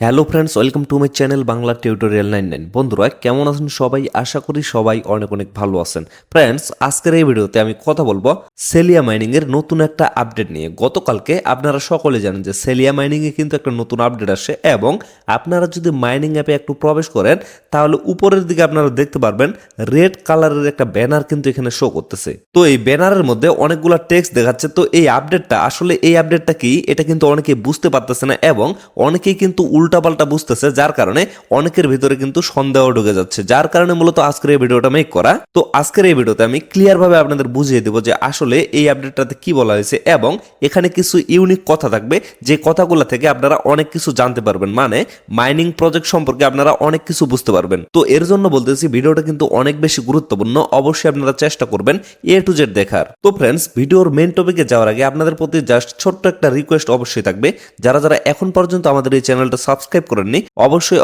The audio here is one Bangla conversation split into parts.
Hello friends, welcome to my channel Bangla tutorial 99। বন্ধুরা কেমন আছেন সবাই? আশা করি সবাই অনেক অনেক ভালো আছেন। ফ্রেন্ডস, আজকের এই ভিডিওতে আমি কথা বলবো সেলিয়া মাইনিং এর নতুন একটা আপডেট নিয়ে। গতকালকে আপনারা সকলে জানেন যে সেলিয়া মাইনিং এ কিন্তু একটা নতুন আপডেট আসে এবং আপনারা যদি মাইনিং অ্যাপে একটু প্রবেশ করেন তাহলে উপরের দিকে আপনারা দেখতে পারবেন রেড কালারের একটা ব্যানার কিন্তু এখানে শো করতেছে। তো এই ব্যানারের মধ্যে অনেকগুলো টেক্সট দেখাচ্ছে। তো এই আপডেটটা আসলে এই আপডেটটা কি, এটা কিন্তু অনেকেই বুঝতে পারতেছে না এবং অনেকেই কিন্তু উল্টাপাল্টা বুঝতেছে, যার কারণে অনেকের ভিতরে কিন্তু সন্দেহ ঢুকে যাচ্ছে, যার কারণে মূলত আজকের এই ভিডিওটা মেক করা। তো আজকের এই ভিডিওতে আমি ক্লিয়ার ভাবে আপনাদের বুঝিয়ে দেবো যে আসলে এই আপডেটটাতে কি বলা হয়েছে এবং এখানে কিছু ইউনিক কথা থাকবে যে কথাগুলো থেকে আপনারা অনেক কিছু জানতে পারবেন, মানে মাইনিং প্রজেক্ট সম্পর্কে আপনারা অনেক কিছু বুঝতে পারবেন। তো এর জন্য বলতেছি ভিডিওটা কিন্তু অনেক বেশি গুরুত্বপূর্ণ, অবশ্যই আপনারা চেষ্টা করবেন এ টু জেড দেখার। তো ফ্রেন্ডস, ভিডিওর মেন টপিকে যাওয়ার আগে আপনাদের প্রতি জাস্ট ছোট্ট একটা রিকোয়েস্ট অবশ্যই থাকবে। যারা যারা এখন পর্যন্ত আমাদের এই চ্যানেলটা সাবস্ক্রাইব করেননি,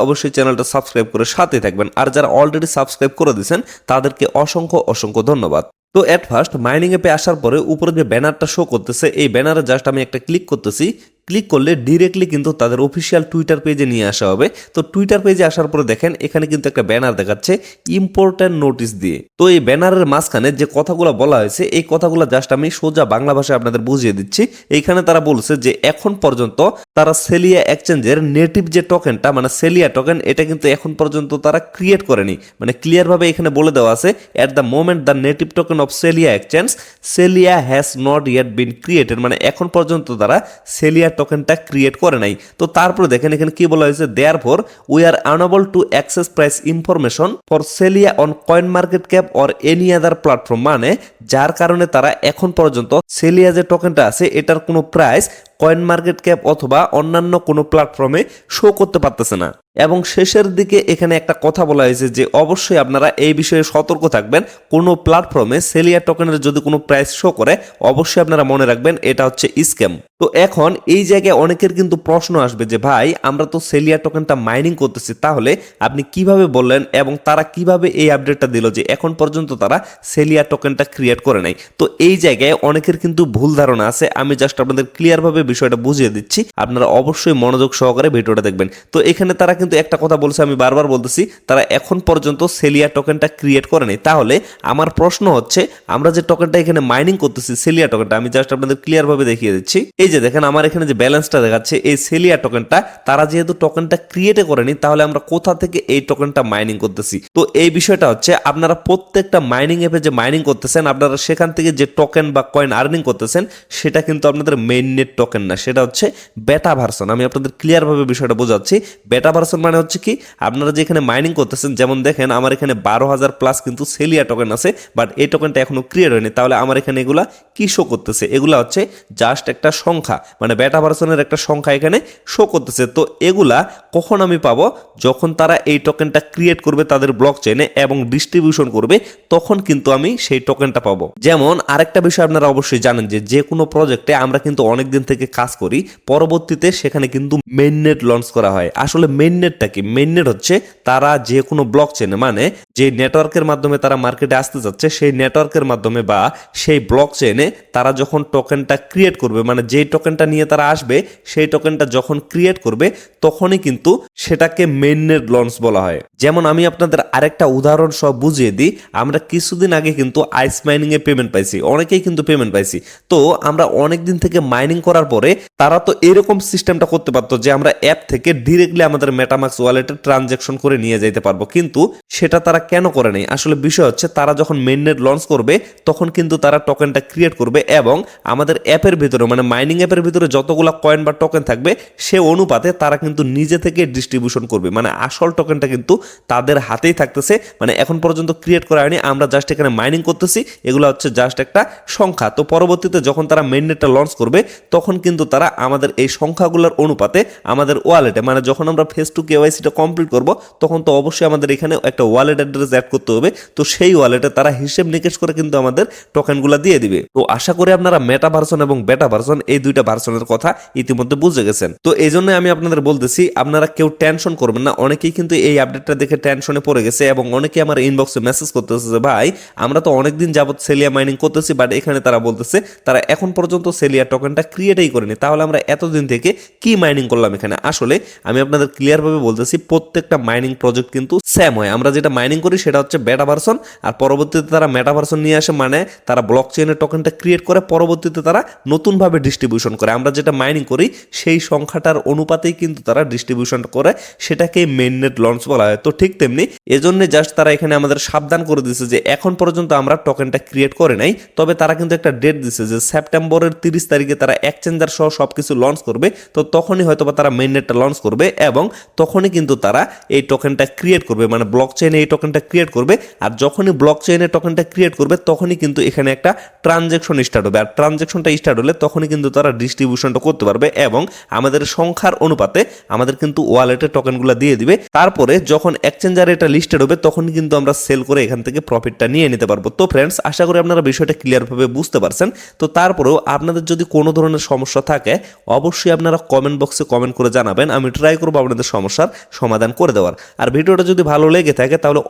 অবশ্যই চ্যানেলটা সাবস্ক্রাইব করে সাথে থাকবেন। আর যারা অলরেডি সাবস্ক্রাইব করে দিয়েছেন তাদেরকে অসংখ্য অসংখ্য ধন্যবাদ। তো এট ফার্স্ট মাইনিং অ্যাপে আসার পরে উপরে যে ব্যানারটা শো করতেছে, এই ব্যানারে জাস্ট আমি একটা ক্লিক করতেছি। ক্লিক করলে ডিরেক্টলি কিন্তু তাদের অফিসিয়াল টুইটার পেজে নিয়ে আসা হবে। তো টুইটার পেজে আসার পরে দেখেন এখানে কিন্তু একটা ব্যানার দেখাচ্ছে ইম্পর্ট্যান্ট নোটিশ দিয়ে। তো এই ব্যানারের মাঝখানে যে কথাগুলো বলা হয়েছে এই কথাগুলো জাস্ট আমি সোজা বাংলা ভাষায় আপনাদের বুঝিয়ে দিচ্ছি। এইখানে তারা বলছে যে এখন পর্যন্ত তারা সেলিয়া এক্সচেঞ্জের নেটিভ যে টোকেনটা, মানে সেলিয়া টোকেন, এটা কিন্তু এখন পর্যন্ত তারা ক্রিয়েট করেনি। মানে ক্লিয়ার ভাবে এখানে বলে দেওয়া আছে, at the moment the native token of সেলিয়া exchange সেলিয়া has not yet been created, মানে এখন পর্যন্ত তারা সেলিয়া টোকেনটা ক্রিয়েট করে নাই। তো তারপরে দেখেন এখানে কি বলা হয়েছে, therefore we are unable to access price information for সেলিয়া on coin market cap or any other platform, মানে যার কারণে তারা এখন পর্যন্ত সেলিয়া যে টোকেনটা আছে এটার কোনো প্রাইস কয়েন মার্কেট ক্যাপ অথবা অন্যান্য কোনো প্ল্যাটফর্মে শো করতে পারতেছে না। এবং শেষের দিকে এখানে একটা কথা বলা হয়েছে যে অবশ্যই আপনারা এই বিষয়ে সতর্ক থাকবেন, কোনো প্ল্যাটফর্মে সেলিয়া টোকেনের যদি কোনো প্রাইস শো করে অবশ্যই আপনারা মনে রাখবেন এটা হচ্ছে স্ক্যাম। তো এখন এই জায়গায় অনেকের কিন্তু প্রশ্ন আসবে যে ভাই, আমরা তো সেলিয়া টোকেনটা মাইনিং করতেছি, তাহলে আপনি কিভাবে বললেন এবং তারা কিভাবে এই আপডেটটা দিল যে এখন পর্যন্ত তারা সেলিয়া টোকেনটা ক্রিয়েট করে নাই? তো এই জায়গায় অনেকের কিন্তু ভুল ধারণা আছে, আমি জাস্ট আপনাদের ক্লিয়ারভাবে বিষয়টা বুঝিয়ে দিচ্ছি, আপনারা অবশ্যই মনোযোগ সহকারে ভিডিওটা দেখবেন। তো এখানে তারা কিন্তু একটা কথা বলছে, আমি বারবার বলতেছি, তারা এখন পর্যন্ত সেলিয়া টোকেনটা ক্রিয়েট করে নাই। তাহলে আমার প্রশ্ন হচ্ছে, আমরা যে টোকেনটা এখানে মাইনিং করতেছি সেলিয়া টোকেনটা, আমি জাস্ট আপনাদের ক্লিয়ারভাবে দেখিয়ে দিচ্ছি। এই যে দেখেন আমার এখানে যে ব্যালেন্সটা দেখাচ্ছে, এই সেলিয়া টোকেনটা তারা যেহেতু টোকেনটা ক্রিয়েটে করেনি, তাহলে আমরা কোথা থেকে এই টোকেনটা মাইনিং করতেছি? তো এই বিষয়টা হচ্ছে, আপনারা প্রত্যেকটা মাইনিং অ্যাপে যে মাইনিং করতেছেন আপনারা সেখান থেকে যে টোকেন বা কয়েন আর্নিং করতেছেন সেটা কিন্তু আপনাদের মেইন নেট টোকেন না, সেটা হচ্ছে বেটা ভার্সন। আমি আপনাদের ক্লিয়ারভাবে বিষয়টা বোঝাচ্ছি। বেটা ভার্সন মানে হচ্ছে কি, আপনারা যে এখানে মাইনিং করতেছেন, যেমন দেখেন আমার এখানে 12,000 প্লাস কিন্তু সেলিয়া টোকেন আছে, বাট এই টোকেনটা এখনো ক্রিয়েট হয়নি। তাহলে আমার এখানে এগুলা কি শো করতেছে? এগুলা হচ্ছে জাস্ট একটা সংখ্যা, মানে বেটা ভার্সনের একটা সংখ্যা এখানে শো করতেছে। তো এগুলা কখন আমি পাবো? যখন তারা এই টোকেনটা ক্রিয়েট করবে তাদের ব্লক চেইনে এবং ডিস্ট্রিবিউশন করবে, তখন কিন্তু আমি সেই টোকেনটা পাবো। যেমন আরেকটা বিষয় আপনারা অবশ্যই জানেন যে যে কোনো প্রজেক্টে আমরা কিন্তু অনেকদিন থেকে কাজ করি, পরবর্তীতে সেখানে কিন্তু মেইননেট লঞ্চ করা হয়। আসলে মেইননেটটা কি? মেইননেট হচ্ছে তারা যে কোনো ব্লক চেইনে, মানে যে নেটওয়ার্কের মাধ্যমে তারা মার্কেটে আসতে যাচ্ছে সেই নেটওয়ার্কের মাধ্যমে বা সেই ব্লক চেইনে তারা যখন টোকেনটা ক্রিয়েট করবে, মানে যেই টোকেনটা নিয়ে তারা আসবে সেই টোকেনটা যখন ক্রিয়েট করবে তখনই কিন্তু সেটাকে মেইননেট লঞ্চ বলা হয়। যেমন আমি আপনাদের আরেকটা উদাহরণ সব বুঝিয়ে দিই। আমরা কিছুদিন আগে কিন্তু আইস মাইনিং এ পেমেন্ট পাইছি, অনেকেই কিন্তু পেমেন্ট পাইছি। তো আমরা অনেকদিন থেকে মাইনিং করার পরে তারা তো এরকম সিস্টেমটা করতে পারতো যে আমরা অ্যাপ থেকে ডিরেক্টলি আমাদের মেটামাক্স ওয়ালেটে ট্রানজ্যাকশন করে নিয়ে যাইতে পারবো, কিন্তু সেটা তারা কেন করে নাই? আসলে বিষয় হচ্ছে, তারা যখন মেইননেট লঞ্চ করবে তখন কিন্তু তারা টোকেনটা ক্রিয়েট করবে এবং আমাদের অ্যাপের ভিতরে, মানে মাইনিং অ্যাপের ভিতরে যতগুলা কয়েন বা টোকেন থাকবে সে অনুপাতে তারা কিন্তু নিজে থেকে ডিস্ট্রিবিউশন করবে। মানে আসল টোকেনটা কিন্তু তাদের হাতেই থাকতেছে, মানে এখন পর্যন্ত ক্রিয়েট করা হয়নি, আমরা জাস্ট এখানে মাইনিং করতেছি, এগুলো হচ্ছে জাস্ট একটা সংখ্যা। তো পরবর্তীতে যখন তারা মেইননেটটা লঞ্চ করবে তখন কিন্তু তারা আমাদের এই সংখ্যাগুলোর অনুপাতে আমাদের ওয়ালেটে, মানে যখন আমরা ফেস টু কেওয়াইসিটা কমপ্লিট করব তখন তো অবশ্যই আমাদের এখানে একটা ওয়ালেট অ্যাড্রেস অ্যাড করতে হবে। তো সেই ওয়ালেটে তারা হিসেব নিকেশ করে কিন্তু আমাদের টোকেনগুলো দিয়ে দিবে। তো আশা করি আপনারা মেটা ভার্সন এবং বেটা ভার্সন এই দুইটা ভার্সনের কথা ইতিমধ্যে বুঝে গেছেন। তো এই জন্য আমি আপনাদের বলতেছি আপনারা কেউ টেনশন করবেন না। অনেকেই কিন্তু এই আপডেটটা দেখে টেনশনে পড়ে গেছে এবং অনেকে আমার ইনবক্সে মেসেজ করতেছে যে ভাই আমরা তো অনেকদিন যাবত সেলিয়া মাইনিং করতেছি, বাট এখানে তারা বলতেছে তারা এখন পর্যন্ত সেলিয়া টোকেনটা ক্রিয়েটই করেনি, তাহলে আমরা এতদিন থেকে কি মাইনিং করলাম এখানে। আসলে আমি আপনাদের ক্লিয়ারভাবে বলতেছি প্রত্যেকটা মাইনিং প্রজেক্ট কিন্তু সেম হয়। আমরা যেটা মাইনিং করি সেটা হচ্ছে বেটা ভার্সন, আর পরবর্তীতে তারা মেটা ভার্সন নিয়ে আসে, মানে তারা ব্লক চেইনের টোকেনটা ক্রিয়েট করে পরবর্তীতে তারা নতুনভাবে ডিস্ট্রিবিউশন করে। আমরা যেটা মাইনিং করি সেই সংখ্যাটার অনুপাতেই কিন্তু তারা ডিস্ট্রিবিউশন করে, সেটাকে মেইননেট লঞ্চ বলা হয়। তো ঠিক তেমনি এজন্য জাস্ট তারা এখানে আমাদের সাবধান করে দিচ্ছে যে এখন পর্যন্ত আমরা টোকেনটা ক্রিয়েট করে নাই, তবে তারা কিন্তু একটা ডেট দিচ্ছে যে সেপ্টেম্বরের 30 তারিখে তারা এক্সচেঞ্জার সহ সবকিছু লঞ্চ করবে। তো তখনই হয়তো তারা মেইননেটটা লঞ্চ করবে এবং তখনই কিন্তু তারা এই টোকেনটা ক্রিয়েট করবে, মানে ব্লক চেইনে এই টোকেনটা ক্রিয়েট করবে। আর যখনই ব্লক চেইনে টোকেনটা ক্রিয়েট করবে তখনই কিন্তু এখানে একটা ট্রানজ্যাকশন স্টার্ট হবে, আর ট্রানজ্যাকশনটা স্টার্ট হলে তখনই কিন্তু তারা ডিস্ট্রিবিউশনটা করতে পারবে এবং আমাদের সংখ্যার অনুপাতে আমাদের কিন্তু ওয়ালেটে টোকেনগুলো দিয়ে দিবে। তারপরে যখন এক্সচেঞ্জারে এটা লিস্টেড হবে তখনই কিন্তু আমরা সেল করে এখান থেকে প্রফিটটা নিয়ে নিতে পারবো। তো ফ্রেন্ডস, আশা করি আপনারা বিষয়টা ক্লিয়ারভাবে বুঝতে পারছেন। তো তারপরেও আপনাদের যদি কোনো ধরনের সমস্যা থাকে অবশ্যই আপনারা কমেন্ট বক্সে কমেন্ট করে জানাবেন, আমি ট্রাই করবো আপনাদের সমস্যার সমাধান করে দেওয়ার। আর ভিডিওটা যদি ভালো লেগে থাকে তাহলে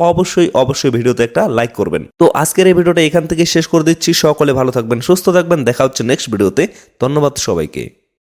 অবশ্যই ভিডিওতে একটা লাইক করবেন। তো আজকের এই ভিডিওটা এখান থেকে শেষ করে দিচ্ছি। সকলে ভালো থাকবেন, সুস্থ থাকবেন, দেখা হচ্ছে নেক্সট ভিডিওতে। ধন্যবাদ সবাইকে।